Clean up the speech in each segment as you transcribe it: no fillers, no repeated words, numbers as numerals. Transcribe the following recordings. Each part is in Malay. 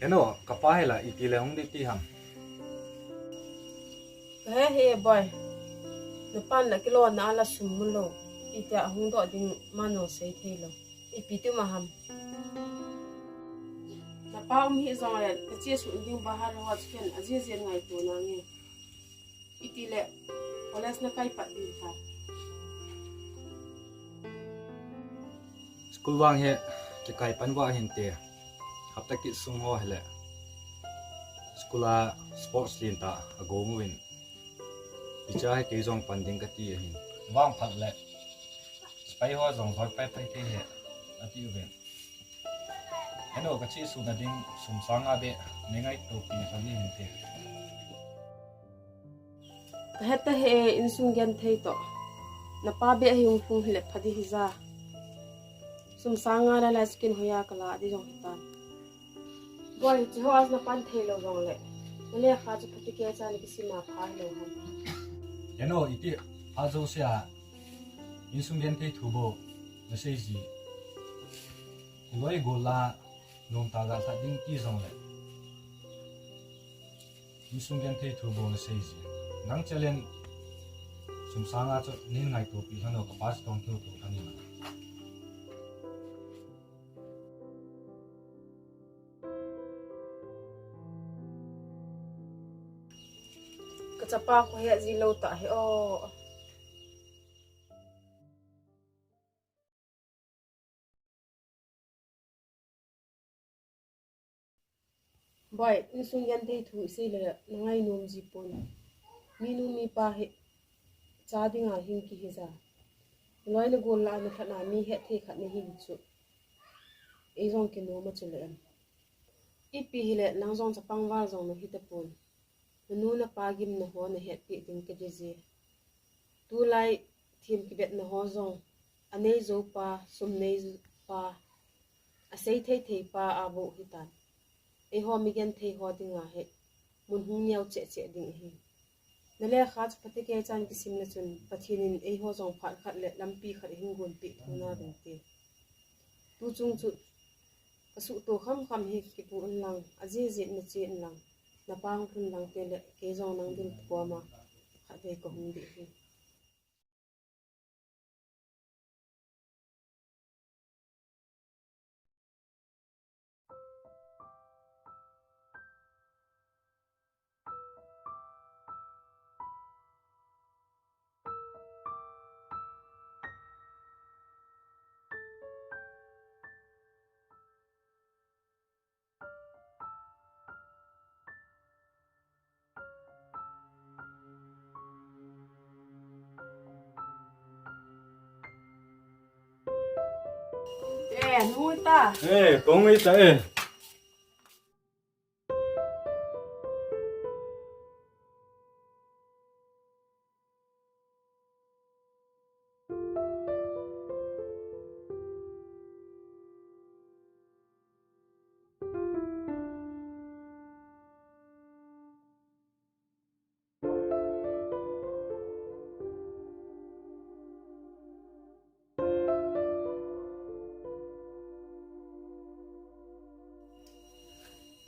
Eno kapahela itile hong di ham. He boy. Depan na kilo na ala sumulo. Ita hong do ding mano say thelo. Ipitu maham. Na pa hi zong ya che su ding bahar wa chen aziz ngai to na nge. Itile olas na kai pa din ta. School wang he ke kai pan wa hinte. Hapta ki sung ho hele. Skula sports linta agong win. Bicha ke zong panding kati hin. Wang phat le. Spai ho zong thoi pai pai te he. Ati uben. Eno kachi su na ding sum sanga be nengai to pi fali hinte. Heta he insung gen thei to. Na pa be hyung phung hile phadi hiza. Sum sanga la skin hoya kala di jong hitan. Boy chhoas na pan thei lo jong le. Le kha chu phati ke cha ni kisima pha lo ham. Eno iti azo sia insung gen te thubo mesej ji. Loi gola nong ta ga sa ding ki zong le. Insung gen te thubo mesej ji. Nang chalen sum sanga chu nin ngai to pi hano ka pas tong thu to thani ma. Kachapa ko he zilo ta he o. Boy insung gen thei thu si le nangai nom ji pon. Minu mi pa he cha dinga hin ki he za. Loi na gol la na thana mi he the khat ne hin chu. E jong ke no ma chu le. Ipi hile nang jong chapang wa jong no hi te pon. Nu na pa gim na ho na het pi ding ke je. Tu lai thim ki bet na ho jong. Anei zo pa sum nei pa. Asei thei thei pa abo hitan. E ho mi gen thei ho dinga he. Mun hu nyau che che ding hi. Nale khat pati ke chan ki sim na chun pathinin e ho jong phat khat le lampi khat hin gon pi thuna ding te. Tu chung chu kasu to kham kham hi ki pu un lang aji ji na che lang. Na pang thun lang te le ke jong nang dil ko ma kha de ko hum di hi. Nuôi ta. Ê, có nghĩ tới.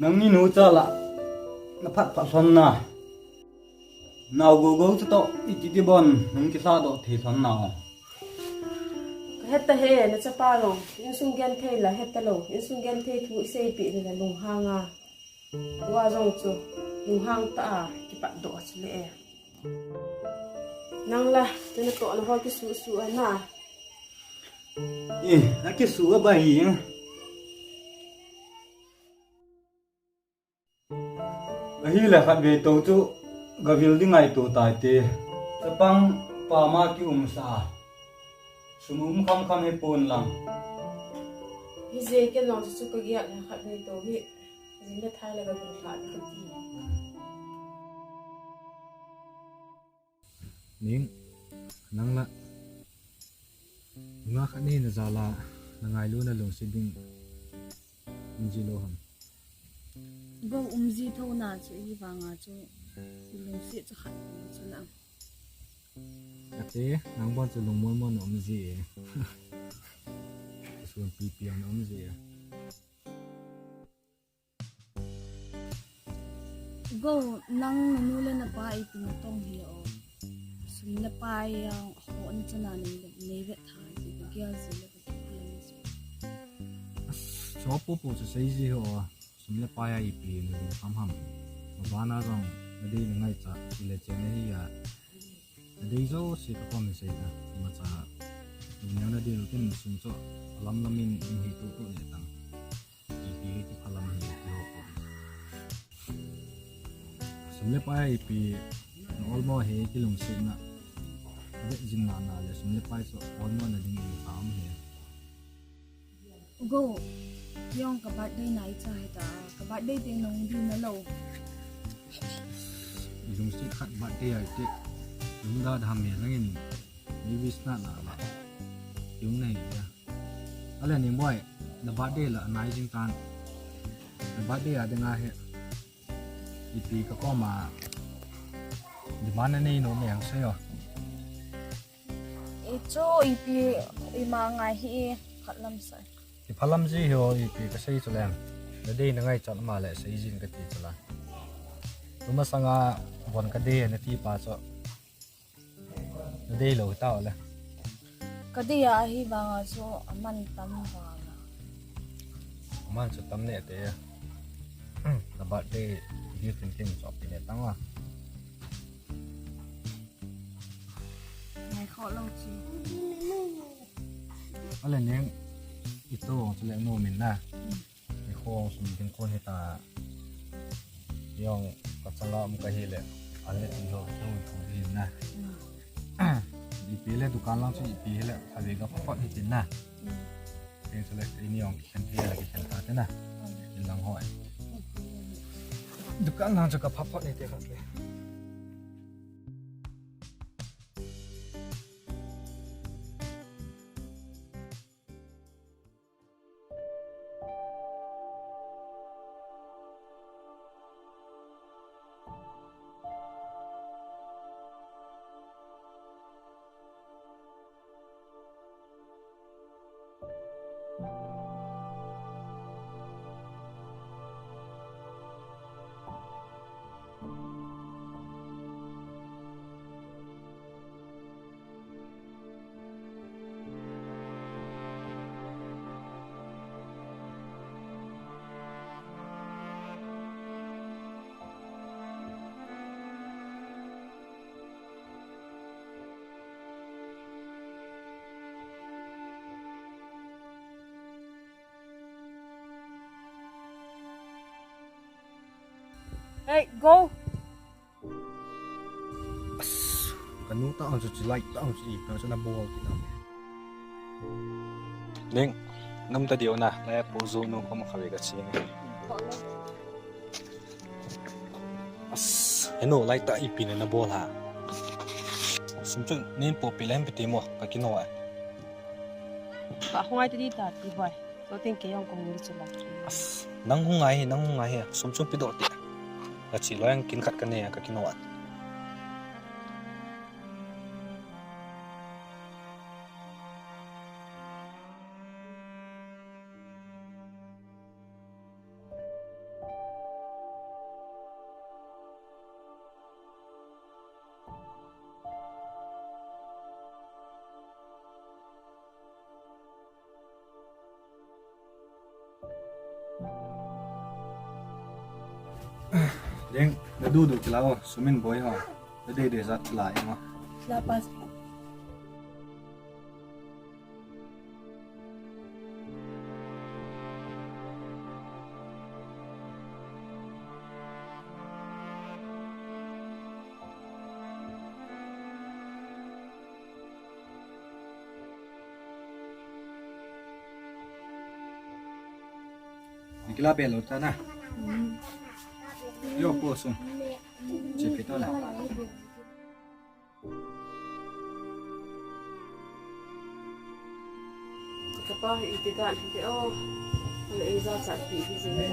Nang ni nu cha la na phat phat son na nào go go to iti ti bon nung ki sa do thi son na Heta he na chapa long insung gen thei la heta lo insung gen thei thu sei pi la lung hanga wa jong chu lung hang ta ki pa do chu le nang la tena to na ho ki su su na ê na ki su ba hi hi la khat ve to chu gavil ding ai to tai te tapang pa ma ki sa sumum kham kham he pon lang hi je ke no chu ka gi la khat nei to hi jin da thai la ga bu tha ka ti ning nang la nga khani na zala na ngai lu na lung siding inji lo ham Bo umzi tho na chu hi wanga chu lung si chu khat chu lang ate nang bon chu lung mon mon om ji sun pi pi om ji go nang nanula na pa ipinatong hiyo sum na pa yang ho an chana ni neve tha ji gya zile ba cho po po se sei ji ho sum le pa ya I pi ni ham ham ba na rong na dei ngai cha ti le chen hi ya na dei zo si ka pom se ta ma cha ni na dei lu ken sum cho lam lamin in hi tu tu ne tang I pi ti phalam hi ti ho po sum le pa ya I pi almo he ki lung se na de jing na na le sum le pa so almo na ding ni am he go yong ka birthday nai cha ta ka birthday te nong di na lo lung se khat ba te ai te lung da dham me langin ni vis na na la yung nei ya ala ni boy the birthday la nai jing tan the birthday a de nga he ipi ka ko ma di mana nei no me ang se yo e cho ipi ima ngai hi khatlam sai ti phalam ji ho ipi ka sei chulam the day na ngai chat ma le sei jin ka ti chala tuma sanga bon ka de na ti pa cho the day lo ta ole kadiya hi ba nga so aman tam ba na man chu tam ne te the birthday you thinking of in it tang wa ngai kho lo chi ala neng ito chu le no min na ni khong sum tin kon heta yong ka changa um ka hi le ale ti ho chu chu hi na di pile dukan lang chu pi hele ave ga phot hi tin na eng chu le ni yong khen thi la ki khen ta te na in lang hoi dukan lang chu ka phot ni te ka ke Hey, go! kanu ta ang chu like ta ang chu ip na chu na bol ki na leng nam ta dio na la po zo no ko ma khawe ga chi ni as eno like ta ip na bol ha sum chu nen po pilam pi ti mo ka ki no wa Ba hungai tadi ta ti boy. So think yong kong ni chula. as nang hungai he sum chu pi do ti ga chi lo yang kin khat ka ne ka ki no wa leng na du du chilao sumin boy ha de zat la ma La pas. nikla belo ta na yo po sum che pito la Kapag itigan, hindi wala isa sa TV sila.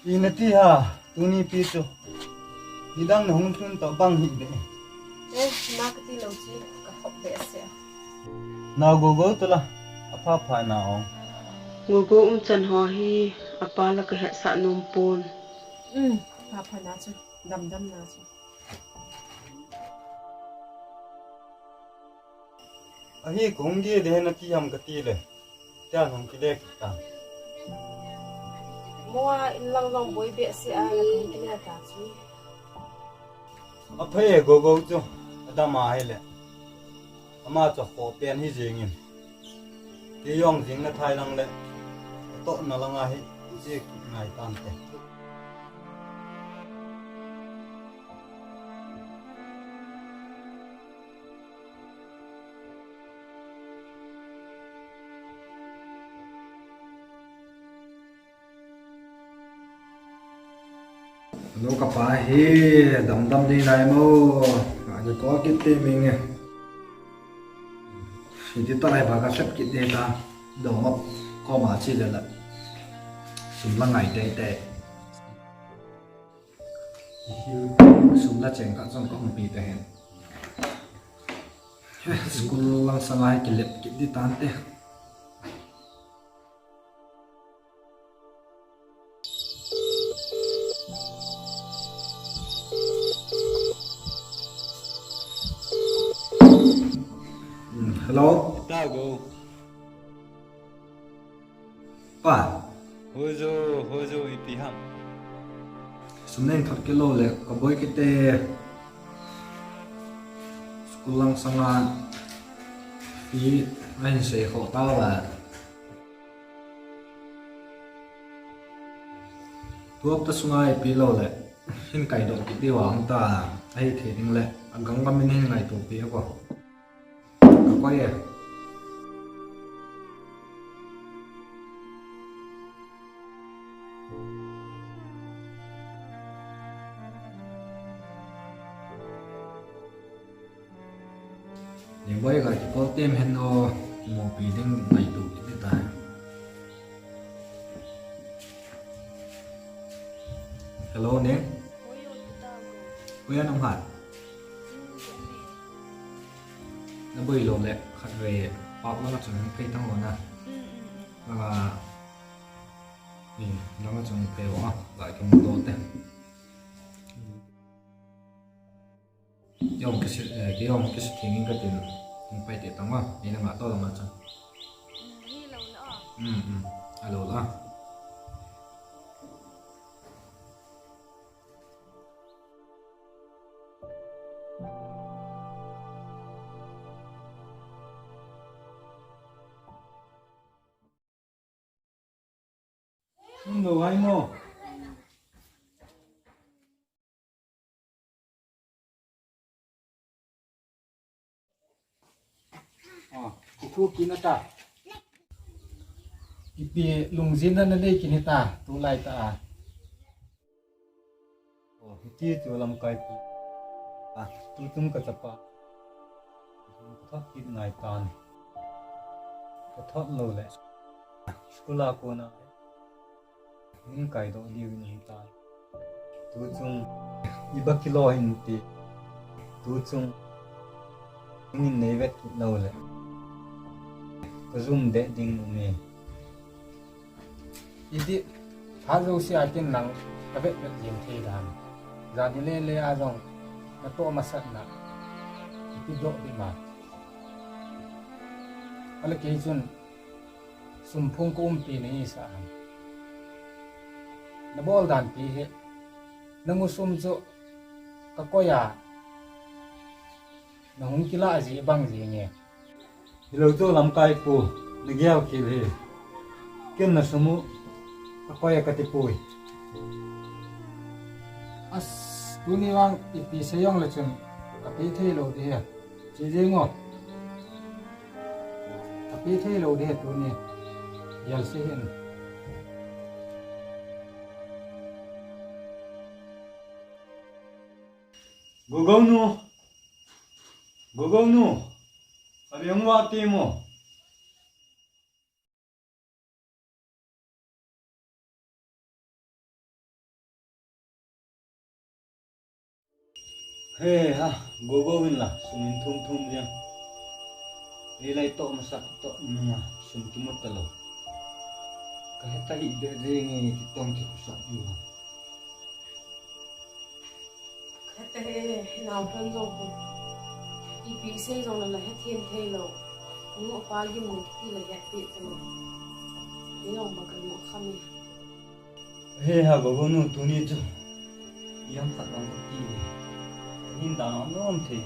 Inati ha, tuni piso. Hidang na hong tun to bang hibe. Makati lâu chi ka hop be se Na gogo tula. Apa pa na ong. ngogo chan ho hi apala ka he sa num pon pa na chu dam na chu Ahi kong di de na ti ham ka ti le. Cha hong ki le ta. moa in lang long boy be se a la kong ki ta chu Apa ye gogo chu. Ada ma hai le. Ama cho ho pen hi jingin. Ti yong jing na thai lang le. To na lang a hi. Ji ngai tan te. Lô cà phá hi đầm đi lại mô cái có cái tên mình nè thì ta lại bà cái sắp cái tên ta đầu mập có mà chỉ là súng là ngày tệ tệ súng là chèn cả trong có một bị tệ hẹn school lang sang ai cái lệp cái đi tan tệ hello Tago, pa hozo ipiham. súng nên thật cái lô lệ có bối cái tê school lang sang ai phí anh sẽ khổ tao là thuốc ta sung ai pi lo le hin kai dong ki diwa hong ta ai the ding le agang ga min hin ngai tu pi ko ko ye ni boy ga ki ko tem hen no mo pi ding ngai tu ki ta hello nè quen ông hạt nó bơi lộn lẹ khát về bọc nó chừng cây tăng hồn à và nó chừng cây bỏ lại cái một lỗ tên cái ông cái sự thiêng cái tiền không phải tiền tăng quá nên là to là mà chừng alo đó no hay no thu kín ta ipi lungzin na đây kín ta tu lại ta chi chu lam kai tu tum ka chapa thot kín ngai tan thot lo le skula ko na những cái đó điều như ta tu chung iba kilo hin ti tu chung những này vết lâu rồi cái zoom để đinh này idi hal đâu xí ai tin năng cái vết vết gì thế làm ra đi lên lên à dòng nó to mà sạch nè cái độ đi mà cái cái chung sum phung kum pi này sao na bol dan pi he nangusum zo ka koya na hung kila ji bang ji nge hilo to lam kai pu na gyao ki he ken na sumu ka koya ka ti pui as tuni wang ipi sayong la chun ka pi thei lo de he ji je ngo ka pi thei lo de tuni yal se hin Gogong nu, sabi ang wati mo. Hey ha, gogo win lah, sumin thum yang. Nilai tok masak tok nunga, sum kimut talo. Kahit tahi denge titong ki kusap juga. Hete nào hơn rồi thì bị xây rồi là hết thiên thê rồi những một ba cái mùi thì là hết bị rồi thế nào mà cần một khăm nhỉ Hey ha, gogo nu tuni tu. Yang tak lang ti. Hin da no nom thi.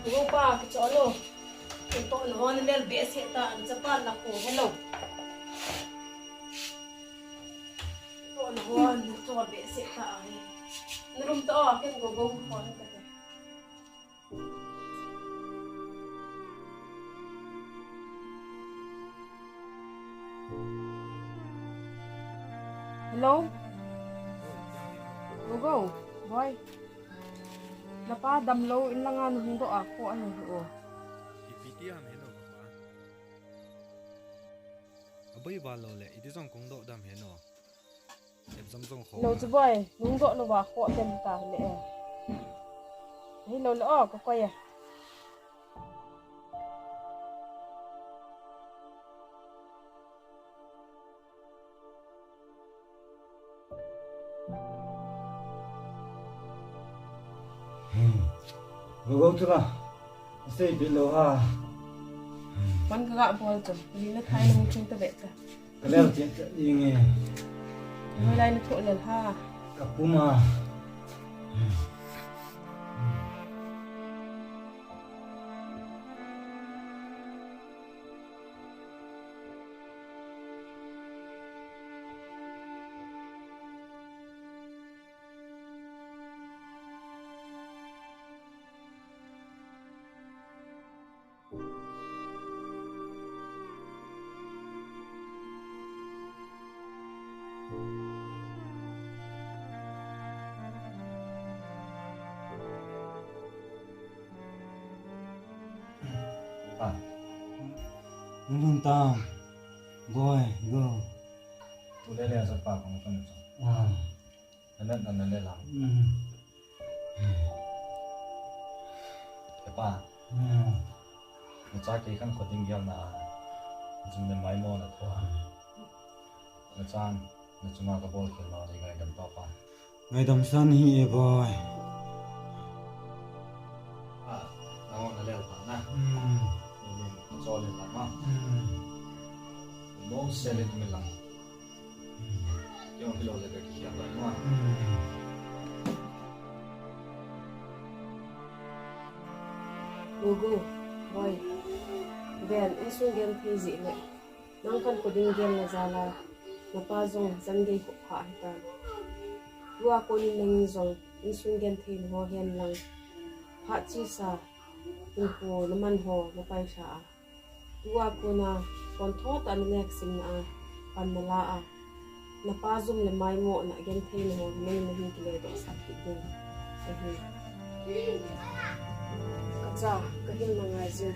đúng ba cái chỗ rồi cái tội nó nên lên bé sẽ ta cho ba là cổ hello tội nó cho bé sẽ ta nó đúng to cái gấu gấu khó cái này hello go go boy napa dam lo in lang an hung do ako ano ho Ipitiam heno ba? Abai walo le idizong kong do dam heno. Zong kho. lo chu boy hung do lo wa ko dem ta le hey lo lo ko ko ya Gogo tu lah. Stay below ha. man ka ga bol to ni na thai na mu chung ta be ta Kalau kita ingin Hồi đây nó thổi lên ha. kapuma. Nung tam, boy, go. Udah lihat sepak kamu kan itu. Nanti nanti lah. Apa? Ngecak ikan kau tinggal na, cuma main mau na tuh. Ngecak, cuma kabel kena di gaya dan apa? Ngay dam san hi boy. Kamu nanti apa? Nah, ini soalnya apa? Mau selit milang. Yang bilo lagi kian lama. Gogo, boy. Ben, isu game physics ne. Nang kan coding game na zala. Napazong zanday ko pa ita. Dua ko ni nang zong isu game thin ho hen lang. Ha chi sa. Info naman ho napay siya. Dua ko na kontot an nek sim na panmala. Napazong le mai mo na game thin ho may nahin kile do sakit din. Kahin. Kaca, kahin mga zin.